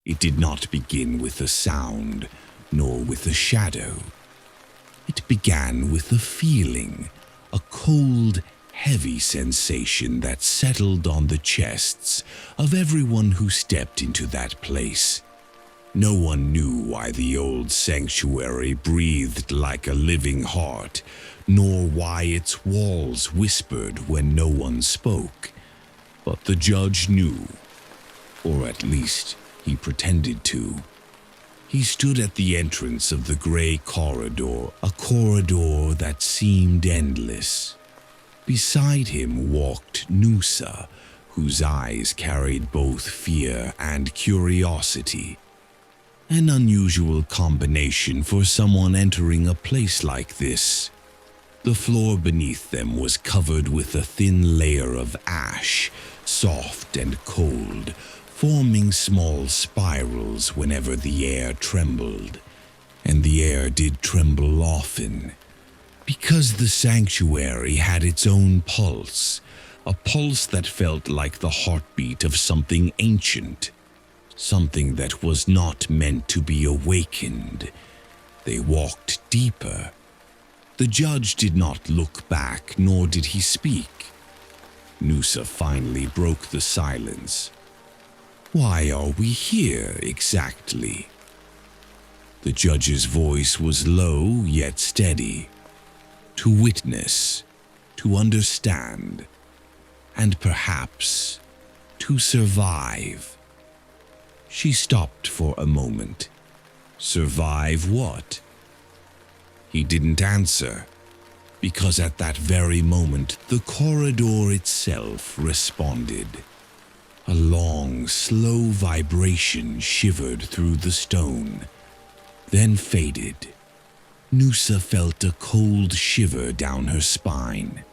It did not begin with a sound, nor with a shadow. It began with a feeling, a cold, heavy sensation that settled on the chests of everyone who stepped into that place. No one knew why the old sanctuary breathed like a living heart, nor why its walls whispered when no one spoke. But the judge knew, or at least he pretended to. He stood at the entrance of the gray corridor, a corridor that seemed endless. Beside him walked Nusa, whose eyes carried both fear and curiosity. An unusual combination for someone entering a place like this. The floor beneath them was covered with a thin layer of ash, soft and cold, forming small spirals whenever the air trembled. And the air did tremble often, because the sanctuary had its own pulse, a pulse that felt like the heartbeat of something ancient. Something that was not meant to be awakened. They walked deeper. The judge did not look back, nor did he speak. Nusa finally broke the silence. Why are we here exactly? The judge's voice was low yet steady. To witness, to understand, and perhaps to survive. She stopped for a moment. Survive what? He didn't answer, because at that very moment the corridor itself responded. A long, slow vibration shivered through the stone, then faded. Nusa felt a cold shiver down her spine.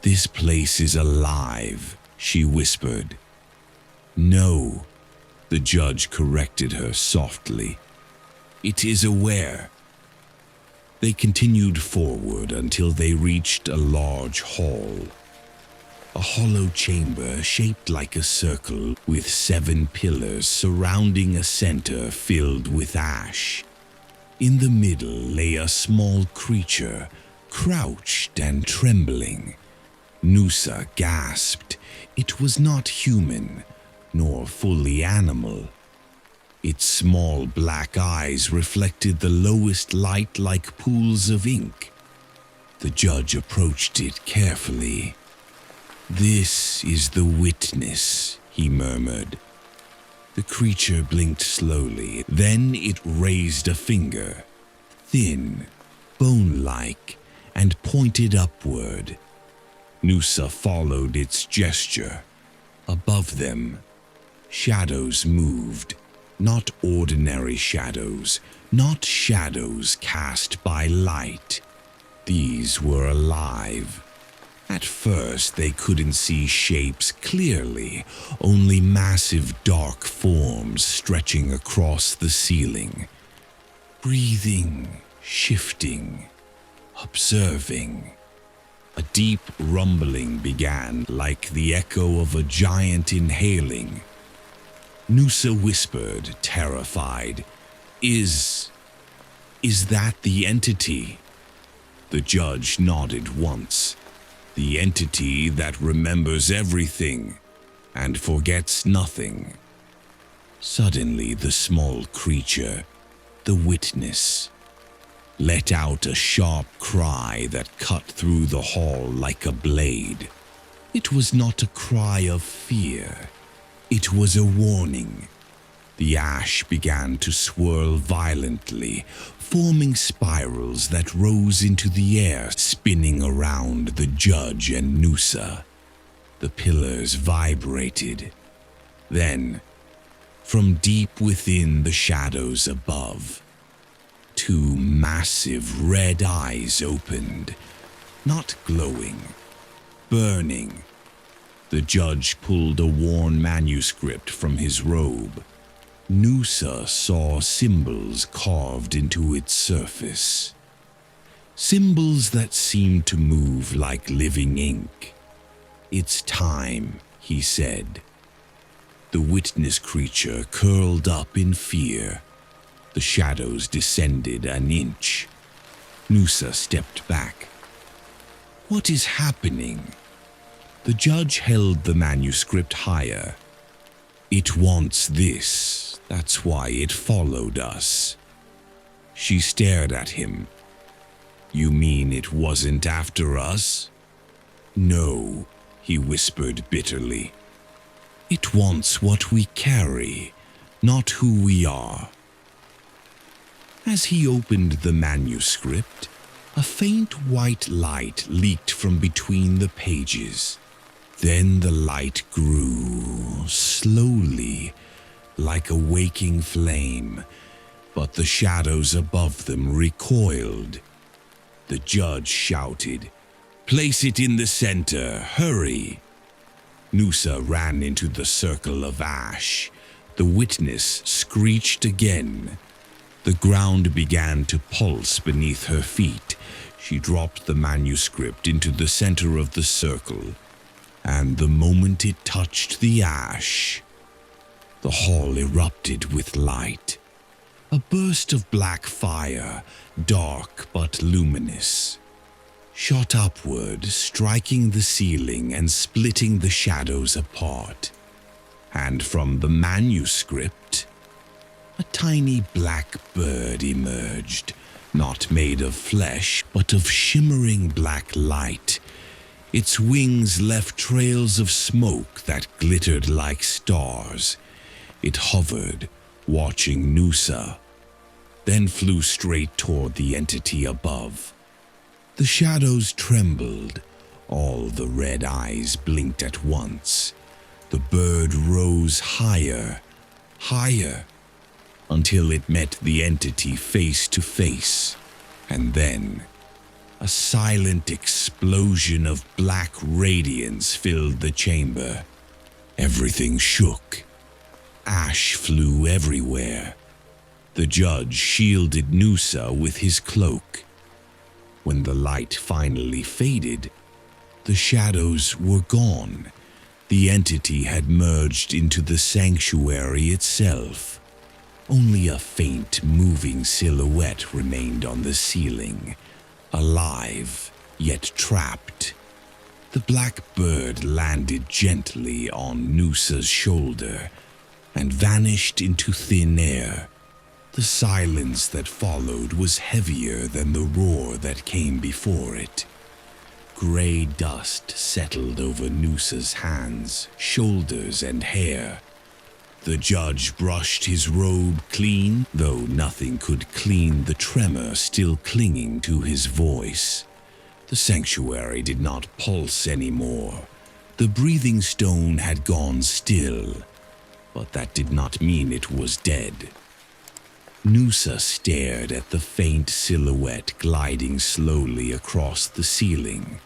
"This place is alive," she whispered. "No," the judge corrected her softly. "It is aware." They continued forward until they reached a large hall. A hollow chamber shaped like a circle with 7 pillars surrounding a center filled with ash. In the middle lay a small creature, crouched and trembling. Nusa gasped. It was not human, nor fully animal. Its small black eyes reflected the lowest light like pools of ink. The judge approached it carefully. "This is the witness," he murmured. The creature blinked slowly, then it raised a finger, thin, bone-like, and pointed upward. Nusa followed its gesture. Above them, shadows moved, not ordinary shadows, not shadows cast by light. These were alive. At first, they couldn't see shapes clearly, only massive dark forms stretching across the ceiling. Breathing, shifting, observing. A deep rumbling began, like the echo of a giant inhaling. Nusa whispered, terrified, Is that the entity?" The judge nodded once. "The entity that remembers everything and forgets nothing." Suddenly, the small creature, the witness, let out a sharp cry that cut through the hall like a blade. It was not a cry of fear. It was a warning. The ash began to swirl violently, forming spirals that rose into the air, spinning around the judge and Nusa. The pillars vibrated. Then, from deep within the shadows above, 2 massive red eyes opened, not glowing, burning. The judge pulled a worn manuscript from his robe. Nusa saw symbols carved into its surface. Symbols that seemed to move like living ink. "It's time," he said. The witness creature curled up in fear. The shadows descended an inch. Noosa stepped back. What is happening? The judge held the manuscript higher. It wants this. That's why it followed us. She stared at him. You mean it wasn't after us? No, he whispered bitterly. It wants what we carry, not who we are. As he opened the manuscript, a faint white light leaked from between the pages. Then the light grew, slowly, like a waking flame, but the shadows above them recoiled. The judge shouted, "Place it in the center, hurry!" Noosa ran into the circle of ash. The witness screeched again. The ground began to pulse beneath her feet. She dropped the manuscript into the center of the circle, and the moment it touched the ash, the hall erupted with light. A burst of black fire, dark but luminous, shot upward, striking the ceiling and splitting the shadows apart. And from the manuscript, a tiny black bird emerged, not made of flesh, but of shimmering black light. Its wings left trails of smoke that glittered like stars. It hovered, watching Noosa, then flew straight toward the entity above. The shadows trembled. All the red eyes blinked at once. The bird rose higher, higher, until it met the entity face to face. And then, a silent explosion of black radiance filled the chamber. Everything shook. Ash flew everywhere. The judge shielded Noosa with his cloak. When the light finally faded, the shadows were gone. The entity had merged into the sanctuary itself. Only a faint, moving silhouette remained on the ceiling, alive, yet trapped. The black bird landed gently on Noosa's shoulder and vanished into thin air. The silence that followed was heavier than the roar that came before it. Gray dust settled over Noosa's hands, shoulders, and hair. The judge brushed his robe clean, though nothing could clean the tremor still clinging to his voice. The sanctuary did not pulse anymore. The breathing stone had gone still, but that did not mean it was dead. Noosa stared at the faint silhouette gliding slowly across the ceiling.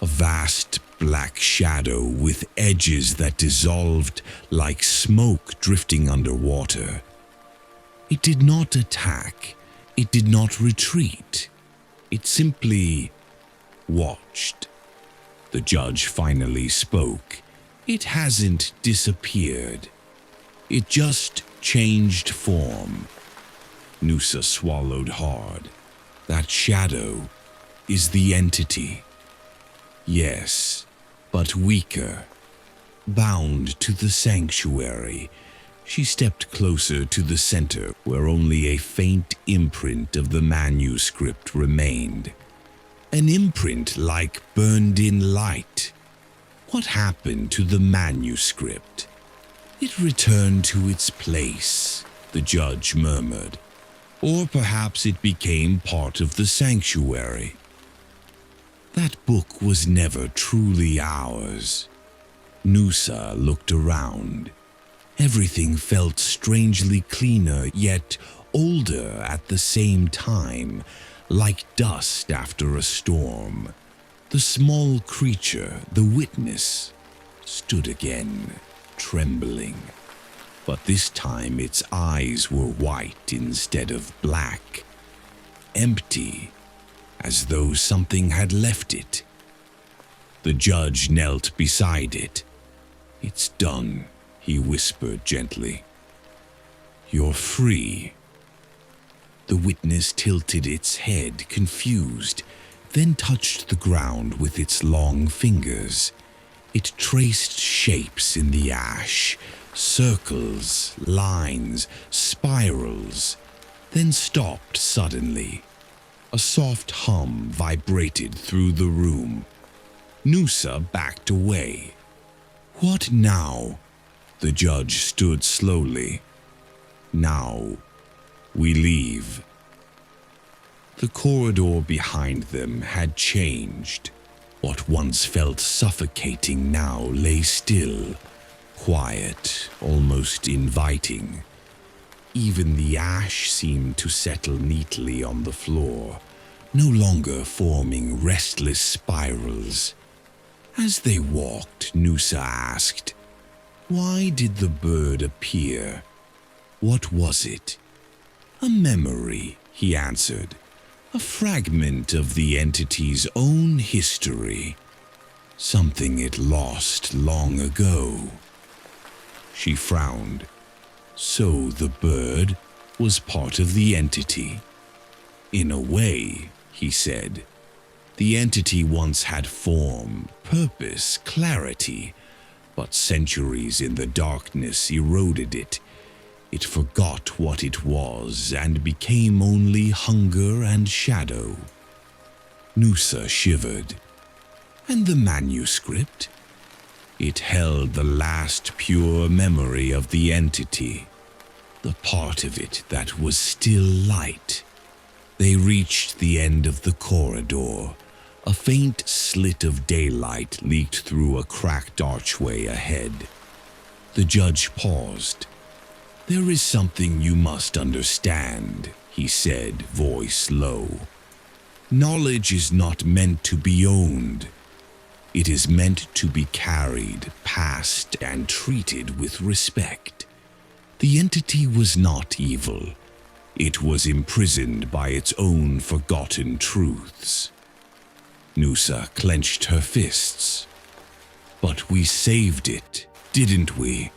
A vast black shadow with edges that dissolved like smoke drifting underwater. It did not attack. It did not retreat. It simply watched. The judge finally spoke. It hasn't disappeared. It just changed form. Noosa swallowed hard. That shadow is the entity. Yes, but weaker. Bound to the sanctuary, she stepped closer to the center where only a faint imprint of the manuscript remained. An imprint like burned-in light. What happened to the manuscript? It returned to its place, the judge murmured. Or perhaps it became part of the sanctuary. That book was never truly ours. Noosa looked around. Everything felt strangely cleaner, yet older at the same time, like dust after a storm. The small creature, the witness, stood again, trembling. But this time its eyes were white instead of black, empty, as though something had left it. The judge knelt beside it. "It's done," he whispered gently. "You're free." The witness tilted its head, confused, then touched the ground with its long fingers. It traced shapes in the ash, circles, lines, spirals, then stopped suddenly. A soft hum vibrated through the room. Noosa backed away. "What now?" The judge stood slowly. "Now, we leave." The corridor behind them had changed. What once felt suffocating now lay still, quiet, almost inviting. Even the ash seemed to settle neatly on the floor, no longer forming restless spirals. As they walked, Noosa asked, "Why did the bird appear? What was it?" "A memory," he answered. "A fragment of the entity's own history. Something it lost long ago." She frowned. "So the bird was part of the entity?" "In a way," he said. "The entity once had form, purpose, clarity, but centuries in the darkness eroded it. It forgot what it was and became only hunger and shadow." Noosa shivered. "And the manuscript?" "It held the last pure memory of the entity, the part of it that was still light." They reached the end of the corridor. A faint slit of daylight leaked through a cracked archway ahead. The judge paused. "There is something you must understand," he said, voice low. "Knowledge is not meant to be owned. It is meant to be carried, passed, and treated with respect. The entity was not evil. It was imprisoned by its own forgotten truths." Noosa clenched her fists. "But we saved it, didn't we?"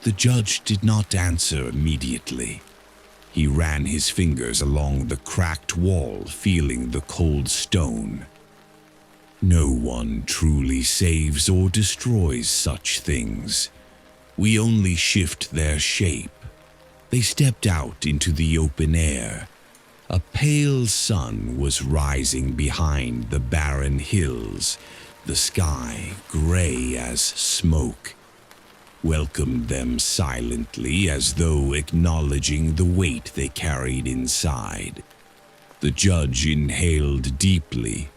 The judge did not answer immediately. He ran his fingers along the cracked wall, feeling the cold stone. "No one truly saves or destroys such things. We only shift their shape." They stepped out into the open air. A pale sun was rising behind the barren hills, the sky gray as smoke. Welcomed them silently, as though acknowledging the weight they carried inside. The judge inhaled deeply,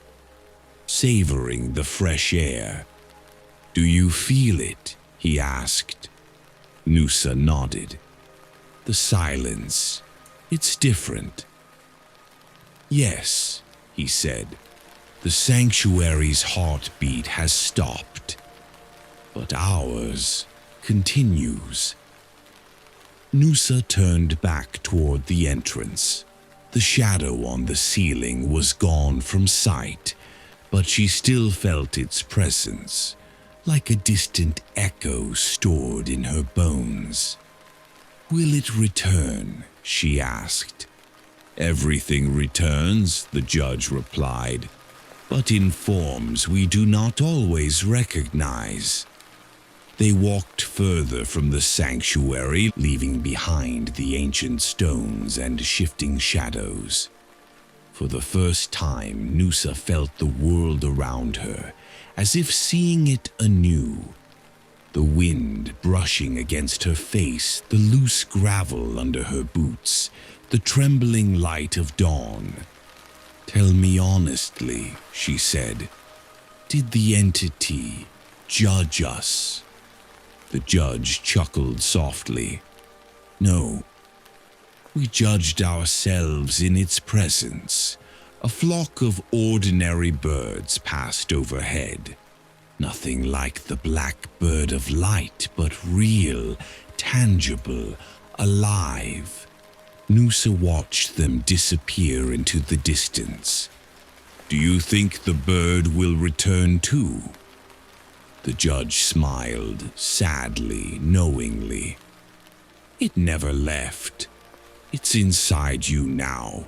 savoring the fresh air. "Do you feel it?" he asked. Noosa nodded. The silence, "It's different." "Yes," he said. "The sanctuary's heartbeat has stopped, but ours continues." Noosa turned back toward the entrance. The shadow on the ceiling was gone from sight, but she still felt its presence, like a distant echo stored in her bones. "Will it return?" she asked. "Everything returns," the judge replied, "but in forms we do not always recognize." They walked further from the sanctuary, leaving behind the ancient stones and shifting shadows. For the first time, Noosa felt the world around her, as if seeing it anew. The wind brushing against her face, the loose gravel under her boots, the trembling light of dawn. "Tell me honestly," she said, "did the entity judge us?" The judge chuckled softly. "No. We judged ourselves in its presence. A flock of ordinary birds passed overhead. Nothing like the black bird of light, but real, tangible, alive." Noosa watched them disappear into the distance. "Do you think the bird will return too?" The judge smiled, sadly, knowingly. It never left. It's inside you now.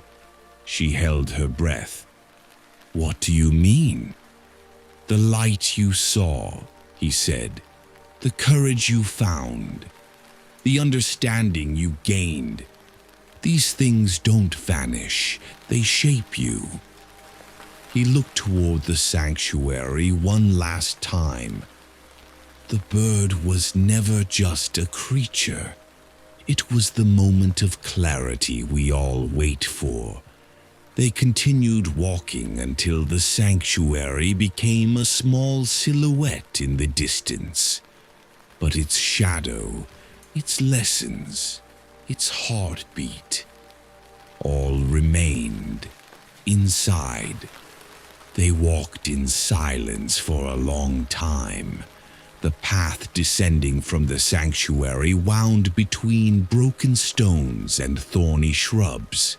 She held her breath. What do you mean? The light you saw, he said. The courage you found. The understanding you gained. These things don't vanish. They shape you. He looked toward the sanctuary one last time. The bird was never just a creature. It was the moment of clarity we all wait for. They continued walking until the sanctuary became a small silhouette in the distance. But its shadow, its lessons, its heartbeat, all remained inside. They walked in silence for a long time. The path descending from the sanctuary wound between broken stones and thorny shrubs.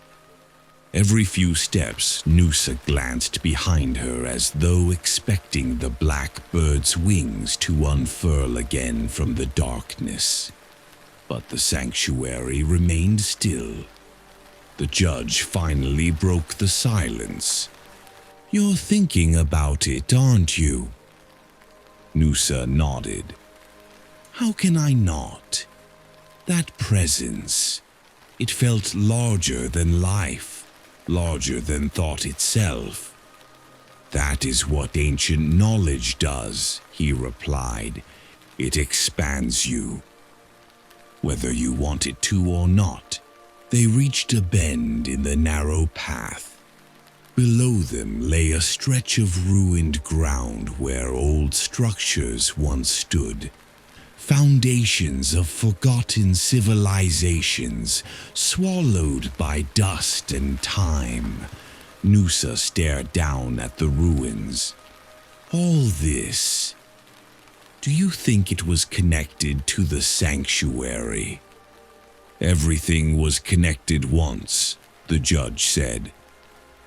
Every few steps, Noosa glanced behind her as though expecting the black bird's wings to unfurl again from the darkness. But the sanctuary remained still. The judge finally broke the silence. You're thinking about it, aren't you? Noosa nodded. How can I not? That presence, it felt larger than life, larger than thought itself. That is what ancient knowledge does, he replied. It expands you. Whether you want it to or not. They reached a bend in the narrow path. Below them lay a stretch of ruined ground where old structures once stood. Foundations of forgotten civilizations, swallowed by dust and time. Noosa stared down at the ruins. All this. Do you think it was connected to the sanctuary? Everything was connected once, the judge said.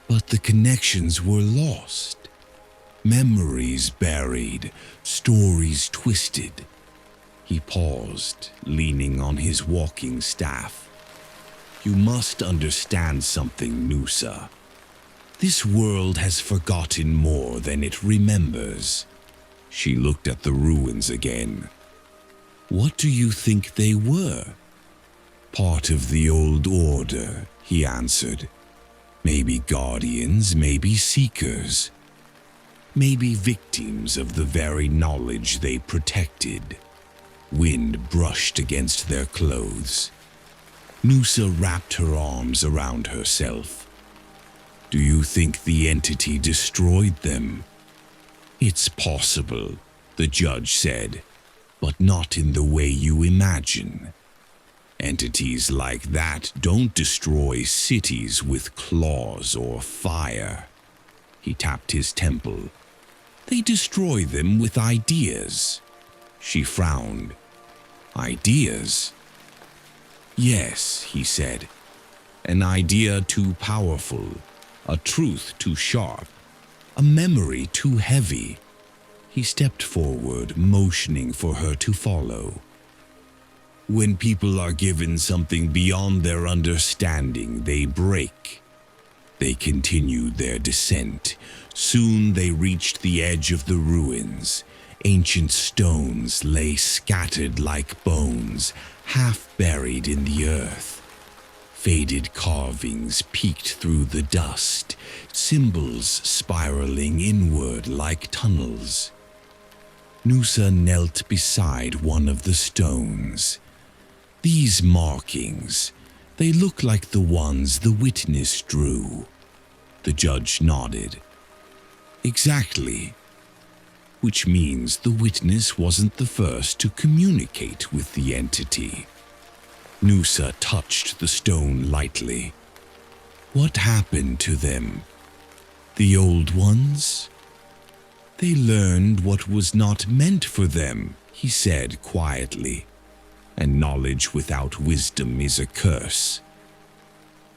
But the connections were lost. Memories buried, stories twisted. He paused, leaning on his walking staff. You must understand something, Noosa. This world has forgotten more than it remembers. She looked at the ruins again. What do you think they were? Part of the old order, he answered. Maybe guardians, maybe seekers. Maybe victims of the very knowledge they protected. Wind brushed against their clothes. Noosa wrapped her arms around herself. Do you think the entity destroyed them? It's possible, the judge said, but not in the way you imagine. Entities like that don't destroy cities with claws or fire. He tapped his temple. They destroy them with ideas. She frowned. Ideas? Yes, he said. An idea too powerful, a truth too sharp, a memory too heavy. He stepped forward, motioning for her to follow. When people are given something beyond their understanding, they break. They continued their descent. Soon they reached the edge of the ruins. Ancient stones lay scattered like bones, half buried in the earth. Faded carvings peeked through the dust, symbols spiraling inward like tunnels. Noosa knelt beside one of the stones. These markings, they look like the ones the witness drew. The judge nodded. Exactly. Which means the witness wasn't the first to communicate with the entity. Noosa touched the stone lightly. What happened to them? The old ones? They learned what was not meant for them, he said quietly. And knowledge without wisdom is a curse.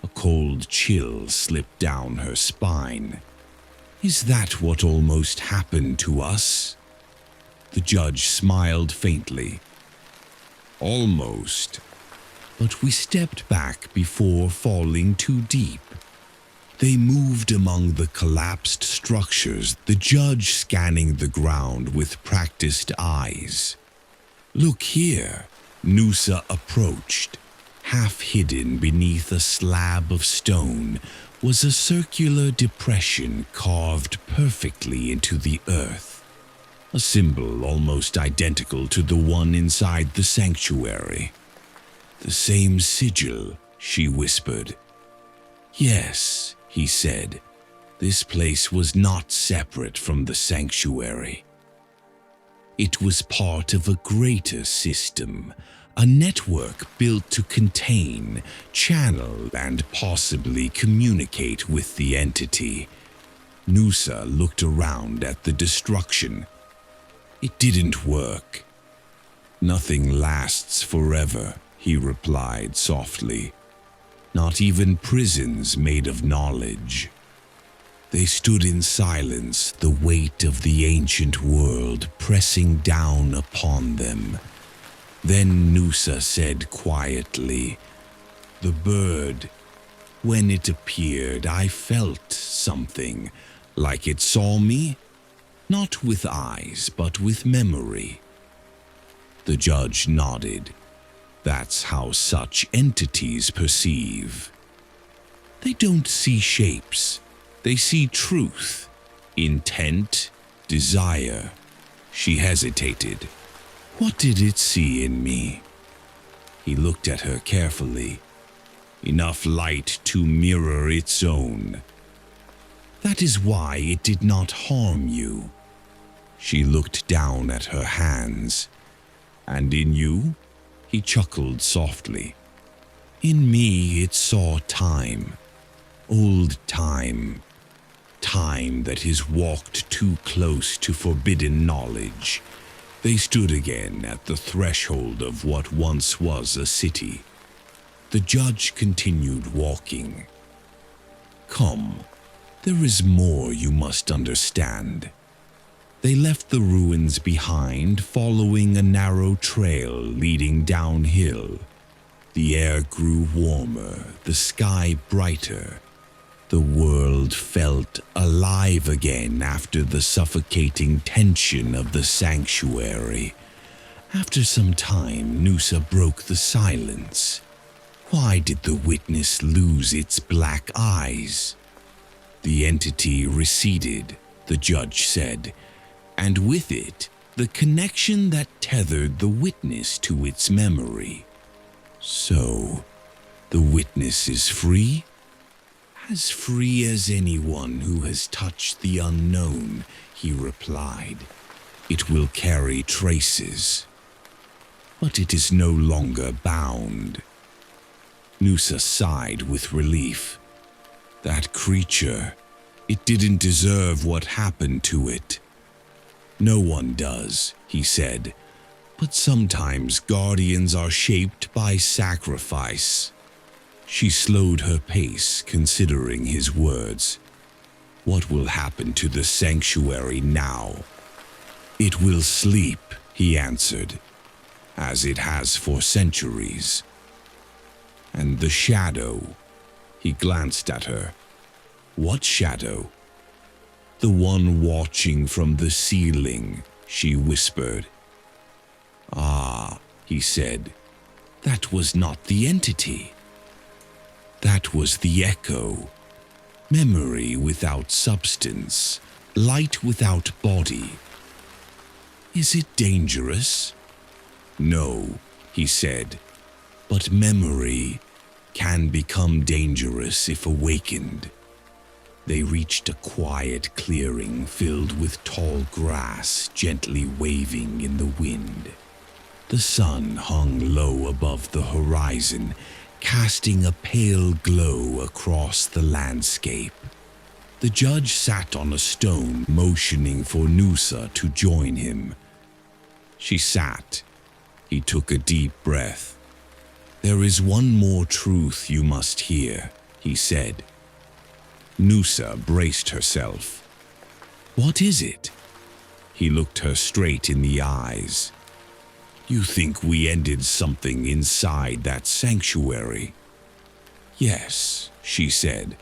A cold chill slipped down her spine. Is that what almost happened to us? The judge smiled faintly. Almost. But we stepped back before falling too deep. They moved among the collapsed structures, the judge scanning the ground with practiced eyes. Look here, Noosa approached. Half hidden beneath a slab of stone was a circular depression carved perfectly into the earth. A symbol almost identical to the one inside the sanctuary. The same sigil, she whispered. Yes, he said. This place was not separate from the sanctuary. It was part of a greater system, a network built to contain, channel, and possibly communicate with the entity. Noosa looked around at the destruction. It didn't work. Nothing lasts forever, he replied softly. Not even prisons made of knowledge. They stood in silence, the weight of the ancient world pressing down upon them. Then Noosa said quietly, "The bird. When it appeared, I felt something, like it saw me, not with eyes, but with memory." The judge nodded. That's how such entities perceive. They don't see shapes. They see truth, intent, desire. She hesitated. What did it see in me? He looked at her carefully. Enough light to mirror its own. That is why it did not harm you. She looked down at her hands. And in you? He chuckled softly. In me it saw time. Old time. Time that has walked too close to forbidden knowledge. They stood again at the threshold of what once was a city. The judge continued walking. Come, there is more you must understand. They left the ruins behind, following a narrow trail leading downhill. The air grew warmer, the sky brighter. The world felt alive again after the suffocating tension of the sanctuary. After some time, Noosa broke the silence. Why did the witness lose its black eyes? The entity receded, the judge said, and with it, the connection that tethered the witness to its memory. So, the witness is free? As free as anyone who has touched the unknown, he replied. It will carry traces. But it is no longer bound. Noosa sighed with relief. That creature, it didn't deserve what happened to it. No one does, he said, but sometimes guardians are shaped by sacrifice. She slowed her pace, considering his words. What will happen to the sanctuary now? It will sleep, he answered, as it has for centuries. And the shadow, he glanced at her. What shadow? The one watching from the ceiling, she whispered. Ah, he said, that was not the entity. That was the echo. Memory without substance, light without body. Is it dangerous? No, he said, but memory can become dangerous if awakened. They reached a quiet clearing filled with tall grass gently waving in the wind. The sun hung low above the horizon, casting a pale glow across the landscape. The judge sat on a stone, motioning for Noosa to join him. She sat. He took a deep breath. There is one more truth you must hear, he said. Noosa braced herself. What is it? He looked her straight in the eyes. "You think we ended something inside that sanctuary?" "Yes," she said.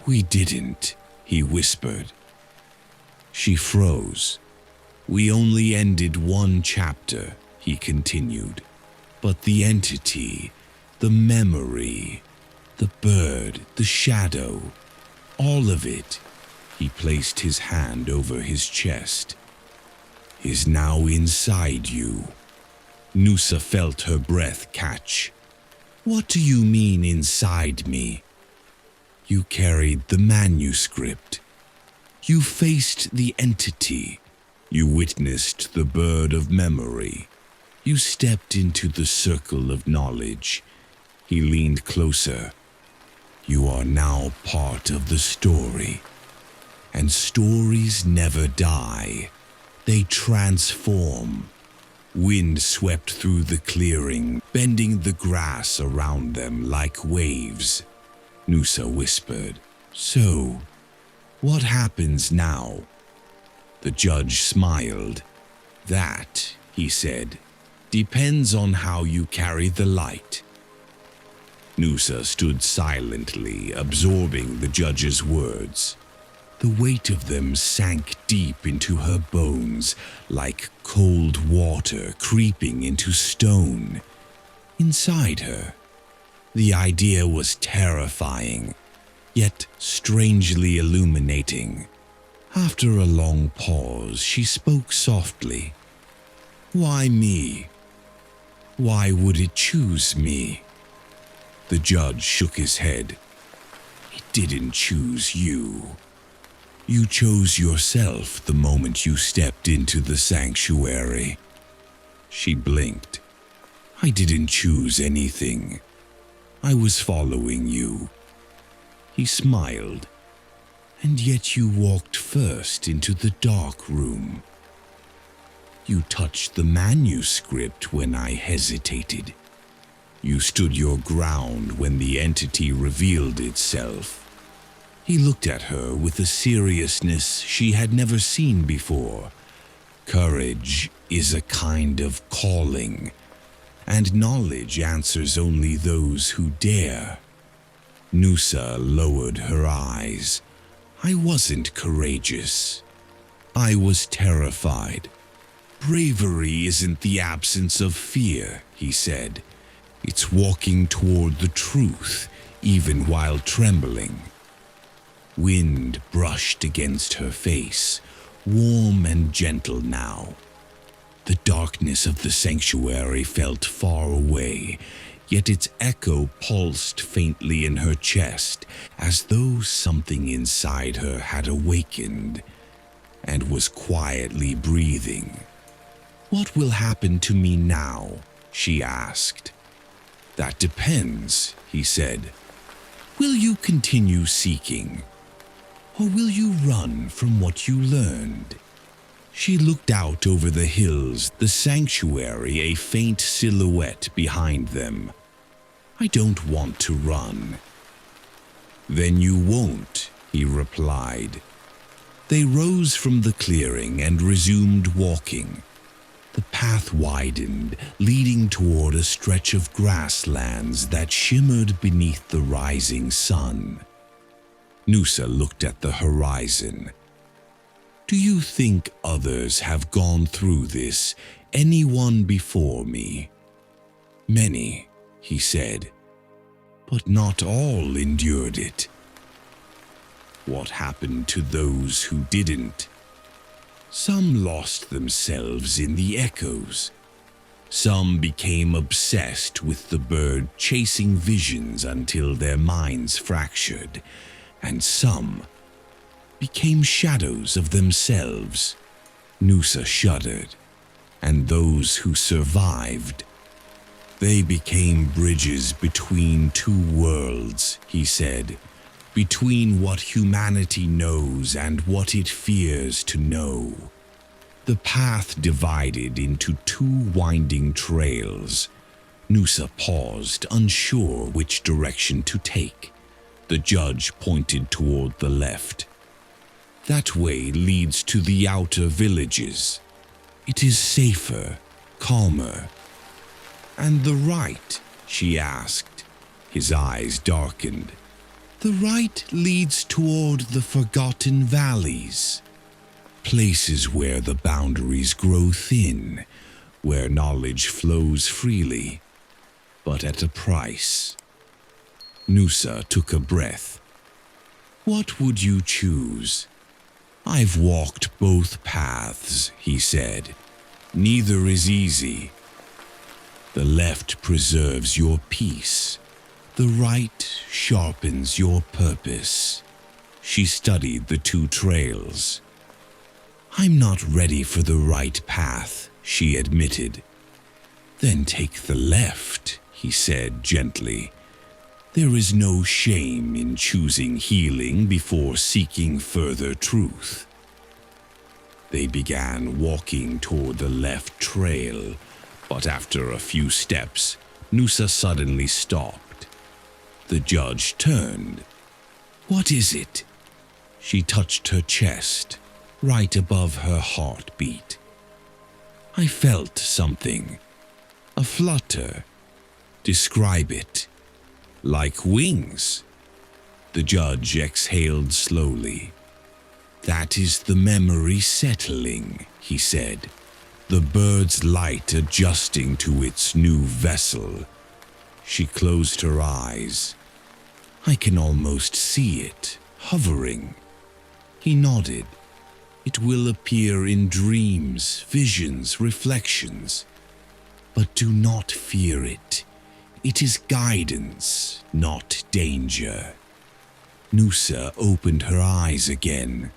"We didn't," he whispered. She froze. "We only ended one chapter," he continued. "But the entity, the memory, the bird, the shadow, all of it," he placed his hand over his chest, "is now inside you." Noosa felt her breath catch. "What do you mean inside me?" "You carried the manuscript. You faced the entity. You witnessed the bird of memory. You stepped into the circle of knowledge." He leaned closer. "You are now part of the story. And stories never die. They transform." Wind swept through the clearing, bending the grass around them like waves. Noosa whispered, "So, what happens now?" The judge smiled. "That," he said, "depends on how you carry the light." Noosa stood silently, absorbing the judge's words. The weight of them sank deep into her bones, like cold water creeping into stone. Inside her, the idea was terrifying, yet strangely illuminating. After a long pause, she spoke softly. "Why me? Why would it choose me?" The judge shook his head. "It didn't choose you. You chose yourself the moment you stepped into the sanctuary." She blinked. "I didn't choose anything. I was following you." He smiled. "And yet you walked first into the dark room. You touched the manuscript when I hesitated. You stood your ground when the entity revealed itself." He looked at her with a seriousness she had never seen before. "Courage is a kind of calling, and knowledge answers only those who dare." Noosa lowered her eyes. "I wasn't courageous. I was terrified. Bravery isn't the absence of fear," he said. "It's walking toward the truth, even while trembling." Wind brushed against her face, warm and gentle now. The darkness of the sanctuary felt far away, yet its echo pulsed faintly in her chest, as though something inside her had awakened and was quietly breathing. "What will happen to me now?" she asked. "That depends," he said. "Will you continue seeking? Or will you run from what you learned?" She looked out over the hills, the sanctuary a faint silhouette behind them. "I don't want to run." "Then you won't," he replied. They rose from the clearing and resumed walking. The path widened, leading toward a stretch of grasslands that shimmered beneath the rising sun. Noosa looked at the horizon. "Do you think others have gone through this, anyone before me?" "Many," he said, "but not all endured it." "What happened to those who didn't?" "Some lost themselves in the echoes. Some became obsessed with the bird, chasing visions until their minds fractured. And some became shadows of themselves." Noosa shuddered. "And those who survived, they became bridges between two worlds," he said, "between what humanity knows and what it fears to know." The path divided into two winding trails. Noosa paused, unsure which direction to take. The judge pointed toward the left. That way leads to the outer villages. It is safer, calmer. And the right? She asked. His eyes darkened. The right leads toward the forgotten valleys. Places where the boundaries grow thin, where knowledge flows freely, but at a price. Nusa took a breath. What would you choose? I've walked both paths, he said. Neither is easy. The left preserves your peace. The right sharpens your purpose. She studied the two trails. I'm not ready for the right path, she admitted. Then take the left, he said gently. There is no shame in choosing healing before seeking further truth. They began walking toward the left trail, but after a few steps, Nusa suddenly stopped. The judge turned. What is it? She touched her chest, right above her heartbeat. I felt something. A flutter. Describe it. Like wings. The judge exhaled slowly. That is the memory settling, he said. The bird's light adjusting to its new vessel. She closed her eyes. I can almost see it, hovering. He nodded. It will appear in dreams, visions, reflections. But do not fear it. It is guidance, not danger. Nusa opened her eyes again.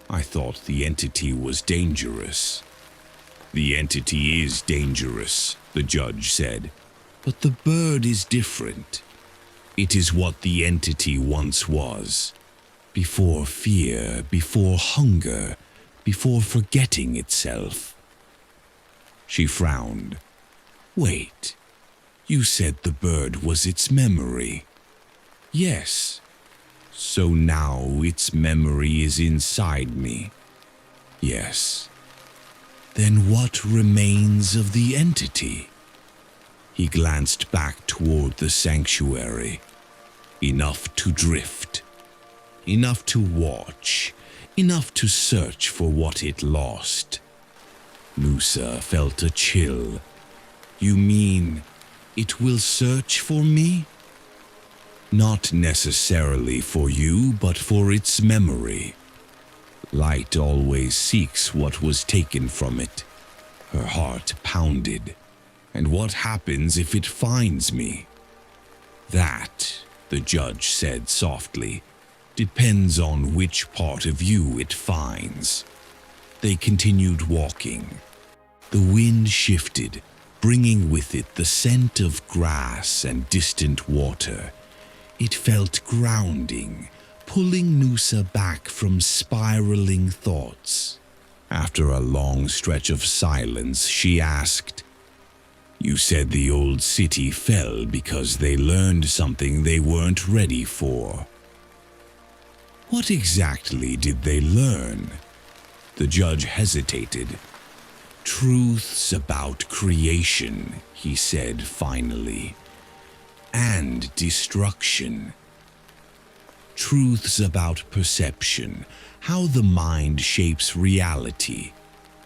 I thought the entity was dangerous. The entity is dangerous, the judge said. But the bird is different. It is what the entity once was. Before fear, before hunger, before forgetting itself. She frowned. Wait, you said the bird was its memory. Yes. So now its memory is inside me. Yes. Then what remains of the entity? He glanced back toward the sanctuary. Enough to drift. Enough to watch. Enough to search for what it lost. Nusa felt a chill. You mean it will search for me? Not necessarily for you, but for its memory. Light always seeks what was taken from it. Her heart pounded. And what happens if it finds me? That, the judge said softly, depends on which part of you it finds. They continued walking. The wind shifted, bringing with it the scent of grass and distant water. It felt grounding, pulling Nusa back from spiraling thoughts. After a long stretch of silence, she asked, You said the old city fell because they learned something they weren't ready for. What exactly did they learn? The judge hesitated. Truths about creation, he said finally, and destruction. Truths about perception, how the mind shapes reality.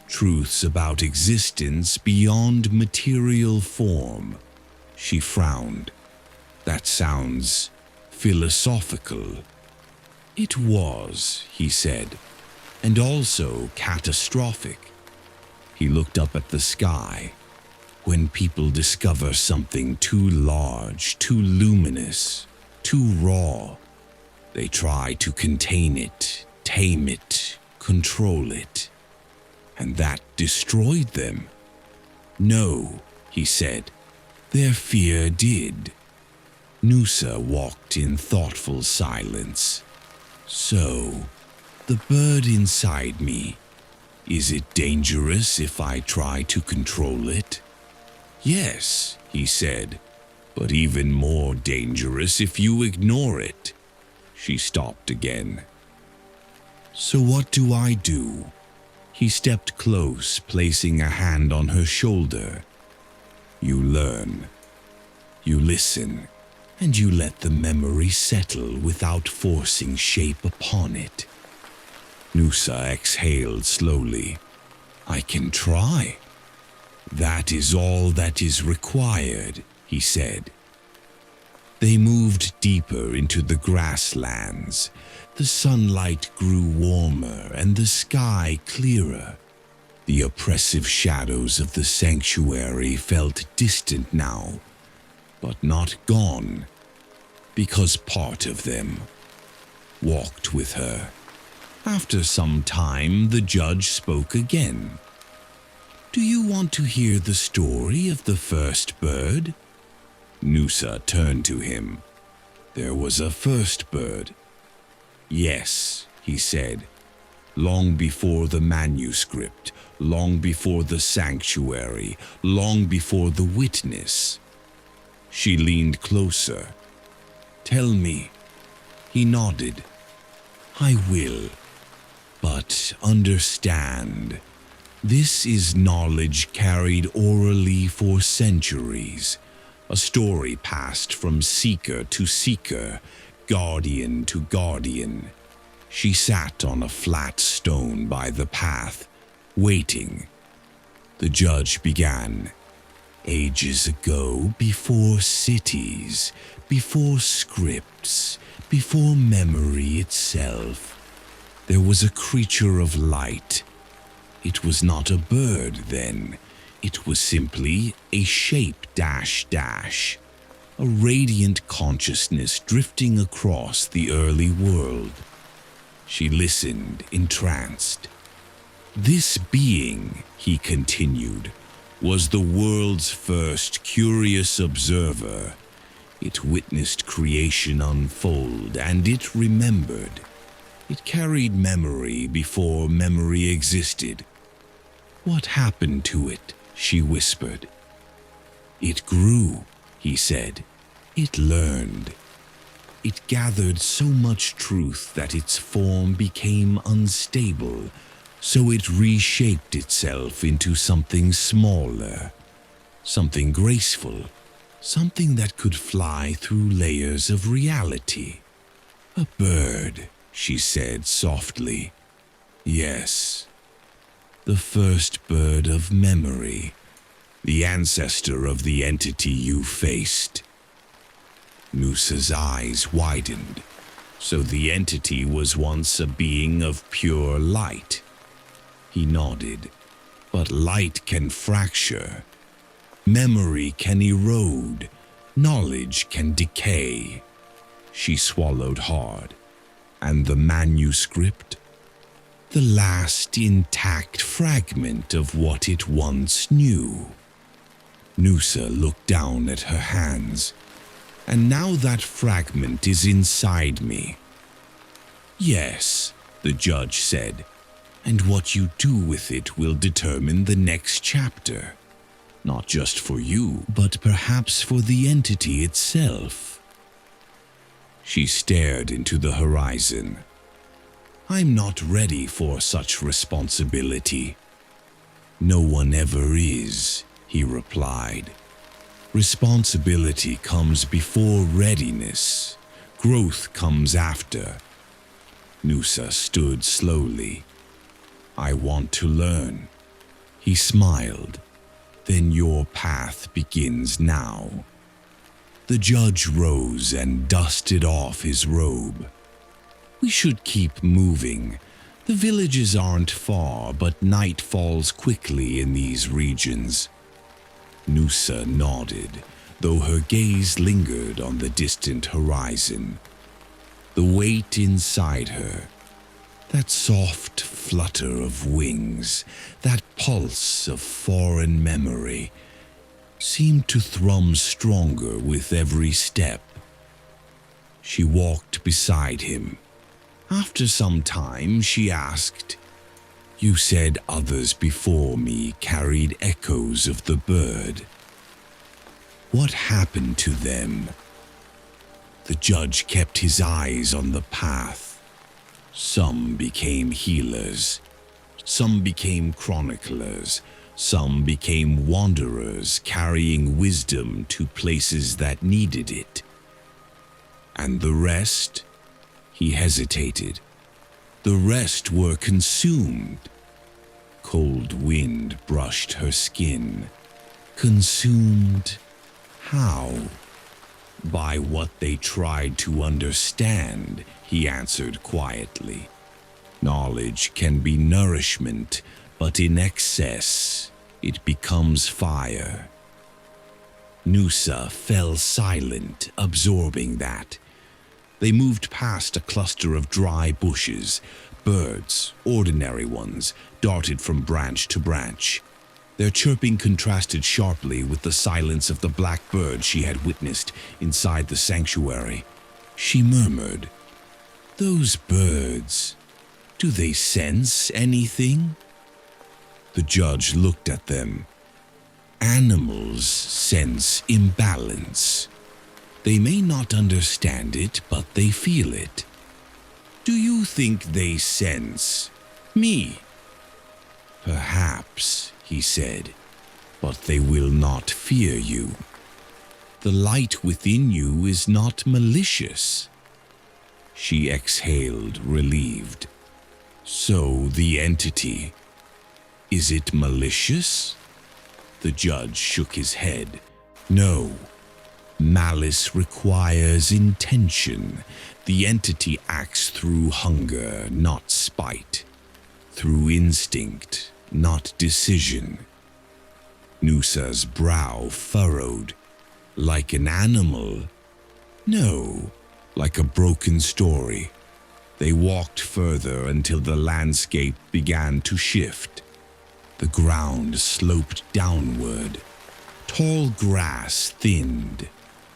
Truths about existence beyond material form. She frowned. That sounds philosophical. It was, he said, and also catastrophic. He looked up at the sky. When people discover something too large, too luminous, too raw, they try to contain it, tame it, control it. And that destroyed them. No, he said, their fear did. Nusa walked in thoughtful silence. So, the bird inside me, is it dangerous if I try to control it? Yes, he said, but even more dangerous if you ignore it. She stopped again. So what do I do? He stepped close, placing a hand on her shoulder. You learn. You listen, and you let the memory settle without forcing shape upon it. Nusa exhaled slowly. I can try. That is all that is required, he said. They moved deeper into the grasslands. The sunlight grew warmer and the sky clearer. The oppressive shadows of the sanctuary felt distant now, but not gone, because part of them walked with her. After some time, the judge spoke again. Do you want to hear the story of the first bird? Nusa turned to him. There was a first bird. Yes, he said. Long before the manuscript, long before the sanctuary, long before the witness. She leaned closer. Tell me. He nodded. I will. But understand, this is knowledge carried orally for centuries, a story passed from seeker to seeker, guardian to guardian. She sat on a flat stone by the path, waiting. The judge began. Ages ago, before cities, before scripts, before memory itself, there was a creature of light. It was not a bird then. It was simply a shape dash, a radiant consciousness drifting across the early world. She listened, entranced. This being, he continued, was the world's first curious observer. It witnessed creation unfold, and it remembered. It carried memory before memory existed. What happened to it? She whispered. It grew, he said. It learned. It gathered so much truth that its form became unstable, so it reshaped itself into something smaller, something graceful, something that could fly through layers of reality. A bird, she said softly. Yes, the first bird of memory, the ancestor of the entity you faced. Nusa's eyes widened. So the entity was once a being of pure light. He nodded. But light can fracture. Memory can erode. Knowledge can decay. She swallowed hard. And the manuscript? The last intact fragment of what it once knew. Nusa looked down at her hands. And now that fragment is inside me. Yes, the judge said, and what you do with it will determine the next chapter. Not just for you, but perhaps for the entity itself. She stared into the horizon. I'm not ready for such responsibility. No one ever is, he replied. Responsibility comes before readiness. Growth comes after. Nusa stood slowly. I want to learn. He smiled. Then your path begins now. The judge rose and dusted off his robe. We should keep moving. The villages aren't far, but night falls quickly in these regions. Nusa nodded, though her gaze lingered on the distant horizon. The weight inside her, that soft flutter of wings, that pulse of foreign memory, seemed to thrum stronger with every step. She walked beside him. After some time, she asked, You said others before me carried echoes of the bird. What happened to them? The judge kept his eyes on the path. Some became healers, some became chroniclers, some became wanderers carrying wisdom to places that needed it. And the rest? He hesitated. The rest were consumed. Cold wind brushed her skin. Consumed how? By what they tried to understand, he answered quietly. Knowledge can be nourishment, but in excess, it becomes fire. Nusa fell silent, absorbing that. They moved past a cluster of dry bushes. Birds, ordinary ones, darted from branch to branch. Their chirping contrasted sharply with the silence of the black bird she had witnessed inside the sanctuary. She murmured, "Those birds, do they sense anything?" The judge looked at them. Animals sense imbalance. They may not understand it, but they feel it. Do you think they sense me? Perhaps, he said, but they will not fear you. The light within you is not malicious. She exhaled, relieved. So the entity, is it malicious? The judge shook his head. No. Malice requires intention. The entity acts through hunger, not spite. Through instinct, not decision. Nusa's brow furrowed. Like an animal? No, like a broken story. They walked further until the landscape began to shift. The ground sloped downward. Tall grass thinned.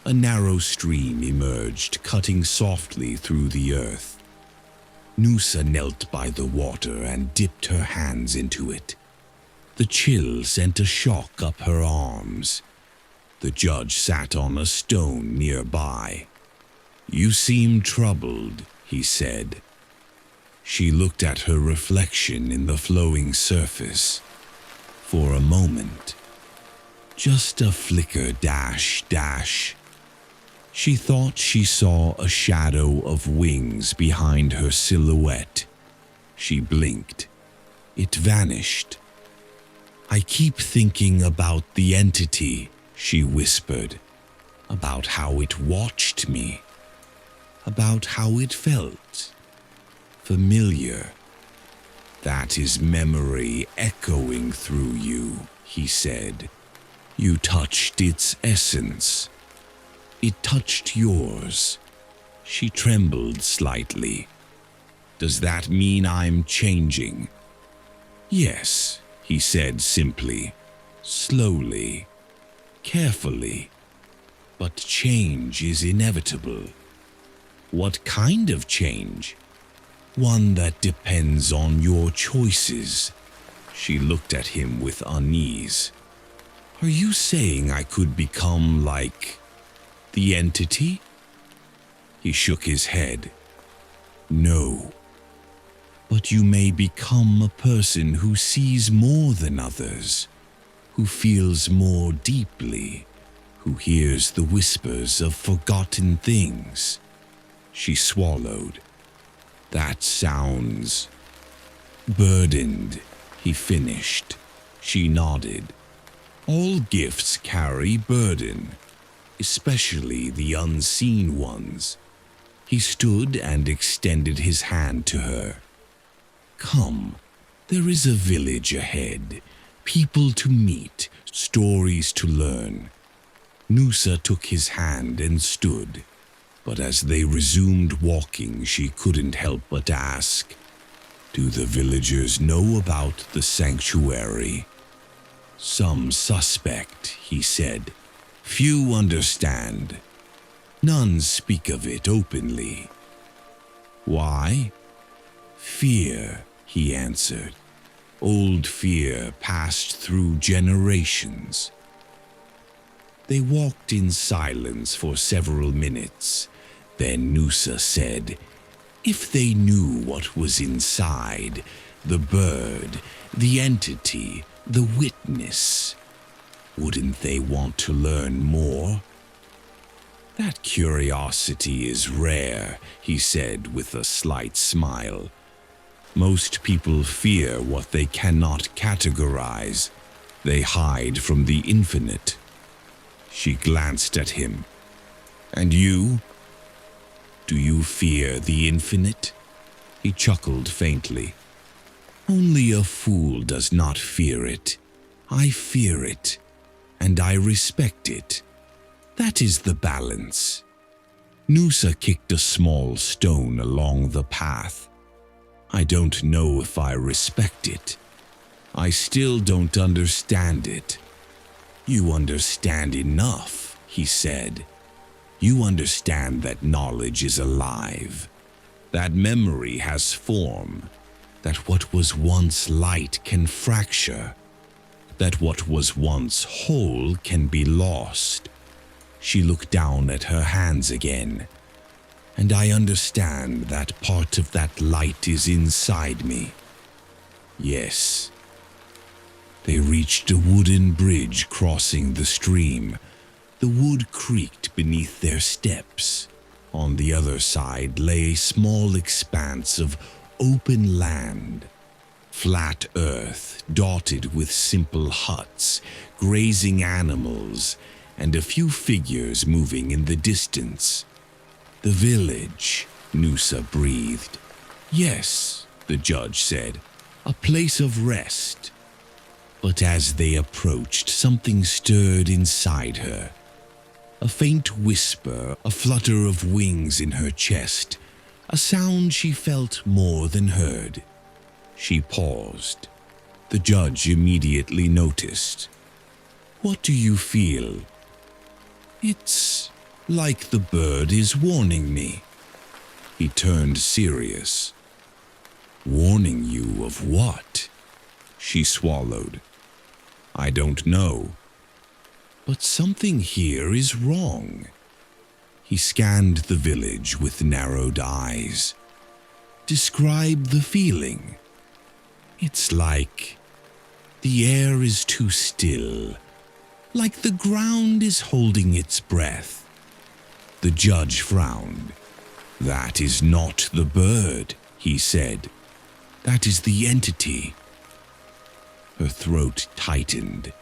A narrow stream emerged, cutting softly through the earth. Nusa knelt by the water and dipped her hands into it. The chill sent a shock up her arms. The judge sat on a stone nearby. "You seem troubled," he said. She looked at her reflection in the flowing surface. For a moment, just a flicker dash. She thought she saw a shadow of wings behind her silhouette. She blinked. It vanished. "I keep thinking about the entity," she whispered. "About how it watched me. About how it felt. Familiar. That is memory echoing through you," he said. "You touched its essence. It touched yours." She trembled slightly. "Does that mean I'm changing?" "Yes," he said simply, slowly, carefully. "But change is inevitable." "What kind of change?" "One that depends on your choices." She looked at him with unease. "Are you saying I could become like the entity?" He shook his head. "No. But you may become a person who sees more than others, who feels more deeply, who hears the whispers of forgotten things." She swallowed. "That sounds burdened," he finished. She nodded. "All gifts carry burden, especially the unseen ones." He stood and extended his hand to her. "Come, there is a village ahead, people to meet, stories to learn." Nusa took his hand and stood. But as they resumed walking, she couldn't help but ask, "Do the villagers know about the sanctuary?" "Some suspect," he said. "Few understand. None speak of it openly." "Why?" "Fear," he answered. "Old fear passed through generations." They walked in silence for several minutes. Then Nusa said, If they knew what was inside, the bird, the entity, the witness, wouldn't they want to learn more? That curiosity is rare, he said with a slight smile. Most people fear what they cannot categorize. They hide from the infinite. She glanced at him. And you? Do you fear the infinite? He chuckled faintly. Only a fool does not fear it. I fear it, and I respect it. That is the balance. Noosa kicked a small stone along the path. I don't know if I respect it. I still don't understand it. You understand enough, he said. You understand that knowledge is alive, that memory has form, that what was once light can fracture, that what was once whole can be lost. She looked down at her hands again, and I understand that part of that light is inside me. Yes. They reached a wooden bridge crossing the stream. The wood creaked beneath their steps. On the other side lay a small expanse of open land, flat earth dotted with simple huts, grazing animals, and a few figures moving in the distance. The village, Noosa breathed. Yes, the judge said, a place of rest. But as they approached, something stirred inside her. A faint whisper, a flutter of wings in her chest, a sound she felt more than heard. She paused. The judge immediately noticed. What do you feel? It's like the bird is warning me. He turned serious. Warning you of what? She swallowed. I don't know. But something here is wrong. He scanned the village with narrowed eyes. Describe the feeling. It's like the air is too still, like the ground is holding its breath. The judge frowned. That is not the bird, he said. That is the entity. Her throat tightened.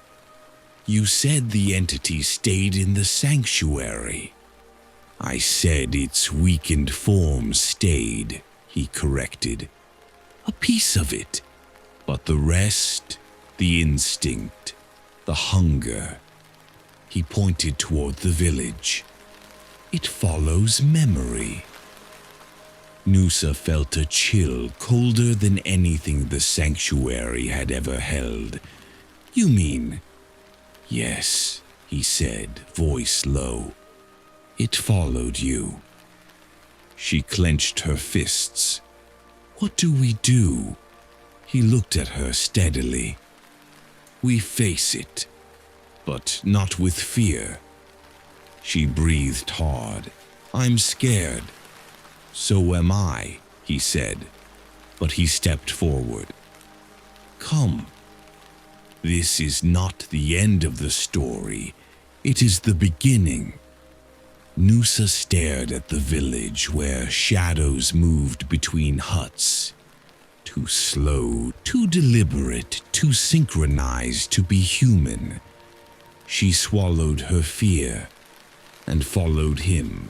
You said the entity stayed in the sanctuary. I said its weakened form stayed, he corrected. A piece of it, but the rest, the instinct, the hunger. He pointed toward the village. It follows memory. Noosa felt a chill colder than anything the sanctuary had ever held. You mean? Yes, he said, voice low. It followed you. She clenched her fists. What do we do? He looked at her steadily. We face it, but not with fear. She breathed hard. I'm scared. So am I, he said, but he stepped forward. Come. This is not the end of the story. It is the beginning. Noosa stared at the village where shadows moved between huts. Too slow, too deliberate, too synchronized to be human. She swallowed her fear and followed him.